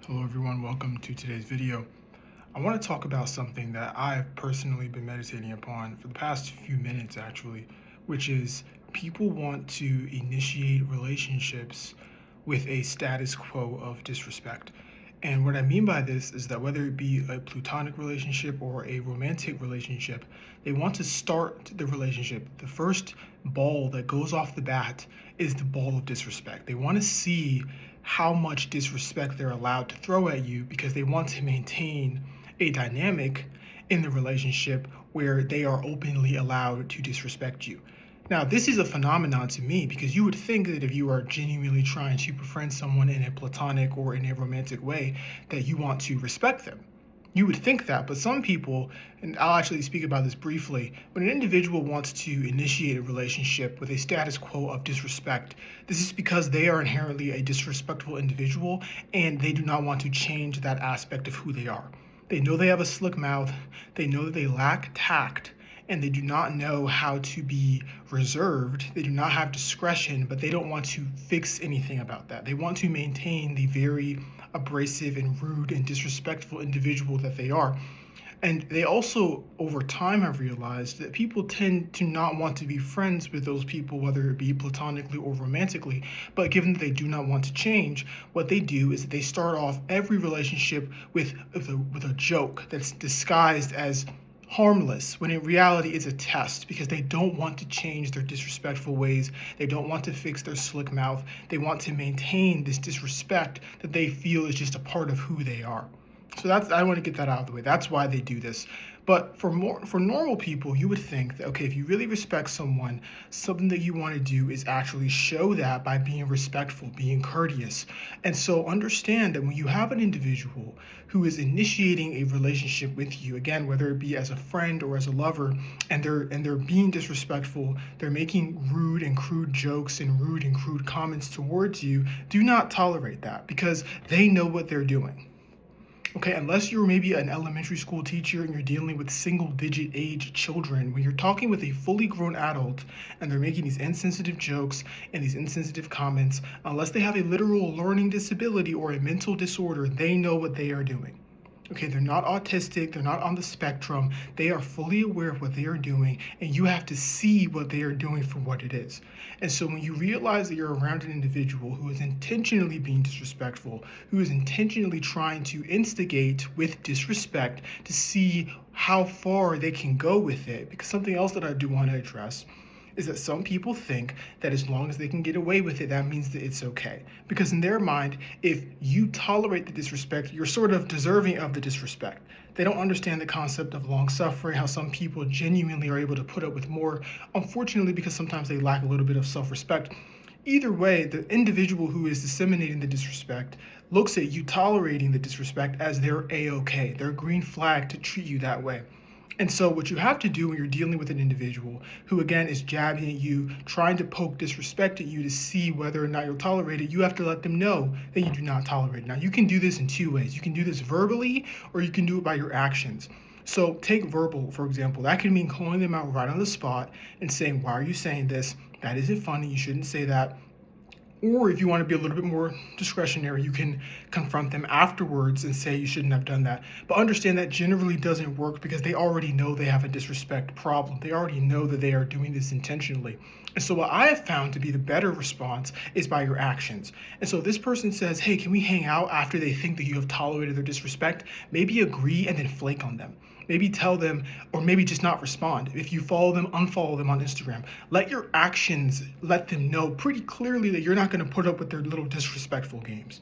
Hello everyone, welcome to today's video. I want to talk about something that I've personally been meditating upon for the past few minutes actually, which is people want to initiate relationships with a status quo of disrespect. And what I mean by this is that whether it be a platonic relationship or a romantic relationship, they want to start the relationship. The first ball that goes off the bat is the ball of disrespect. They want to see how much disrespect they're allowed to throw at you because they want to maintain a dynamic in the relationship where they are openly allowed to disrespect you. Now, this is a phenomenon to me because you would think that if you are genuinely trying to befriend someone in a platonic or in a romantic way, that you want to respect them. You would think that, but some people, and I'll actually speak about this briefly, when an individual wants to initiate a relationship with a status quo of disrespect, this is because they are inherently a disrespectful individual and they do not want to change that aspect of who they are. They know they have a slick mouth, they know that they lack tact, and they do not know how to be reserved. They do not have discretion, but they don't want to fix anything about that. They want to maintain the very abrasive and rude and disrespectful individual that they are. And they also, over time, have realized that people tend to not want to be friends with those people, whether it be platonically or romantically. But given that they do not want to change, what they do is that they start off every relationship with a joke that's disguised as harmless when in reality it's a test because they don't want to change their disrespectful ways. They don't want to fix their slick mouth. They want to maintain this disrespect that they feel is just a part of who they are. So that's I want to get that out of the way. That's why they do this. But for normal people, you would think that okay, if you really respect someone, something that you want to do is actually show that by being respectful, being courteous. And so understand that when you have an individual who is initiating a relationship with you, again, whether it be as a friend or as a lover, and they're being disrespectful, they're making rude and crude jokes and rude and crude comments towards you, do not tolerate that because they know what they're doing. Okay, unless you're maybe an elementary school teacher and you're dealing with single digit age children, when you're talking with a fully grown adult and they're making these insensitive jokes and these insensitive comments, unless they have a literal learning disability or a mental disorder, they know what they are doing. Okay, they're not autistic, they're not on the spectrum, they are fully aware of what they are doing, and you have to see what they are doing for what it is. And so when you realize that you're around an individual who is intentionally being disrespectful, who is intentionally trying to instigate with disrespect to see how far they can go with it, because something else that I do want to address is that some people think that as long as they can get away with it, that means that it's okay. Because in their mind, if you tolerate the disrespect, you're sort of deserving of the disrespect. They don't understand the concept of long suffering, how some people genuinely are able to put up with more, unfortunately, because sometimes they lack a little bit of self respect. Either way, the individual who is disseminating the disrespect looks at you tolerating the disrespect as their A-OK, their green flag to treat you that way. And so, what you have to do when you're dealing with an individual who, again, is jabbing at you, trying to poke disrespect at you to see whether or not you'll tolerate it, you have to let them know that you do not tolerate it. Now, you can do this in two ways. You can do this verbally, or you can do it by your actions. So, take verbal, for example. That can mean calling them out right on the spot and saying, "Why are you saying this? That isn't funny. You shouldn't say that." Or if you want to be a little bit more discretionary, you can confront them afterwards and say you shouldn't have done that. But understand that generally doesn't work because they already know they have a disrespect problem. They already know that they are doing this intentionally. And so what I have found to be the better response is by your actions. And so if this person says, "Hey, can we hang out?" after they think that you have tolerated their disrespect, maybe agree and then flake on them. Maybe tell them, or maybe just not respond. If you follow them, unfollow them on Instagram. Let your actions let them know pretty clearly that you're not going to put up with their little disrespectful games.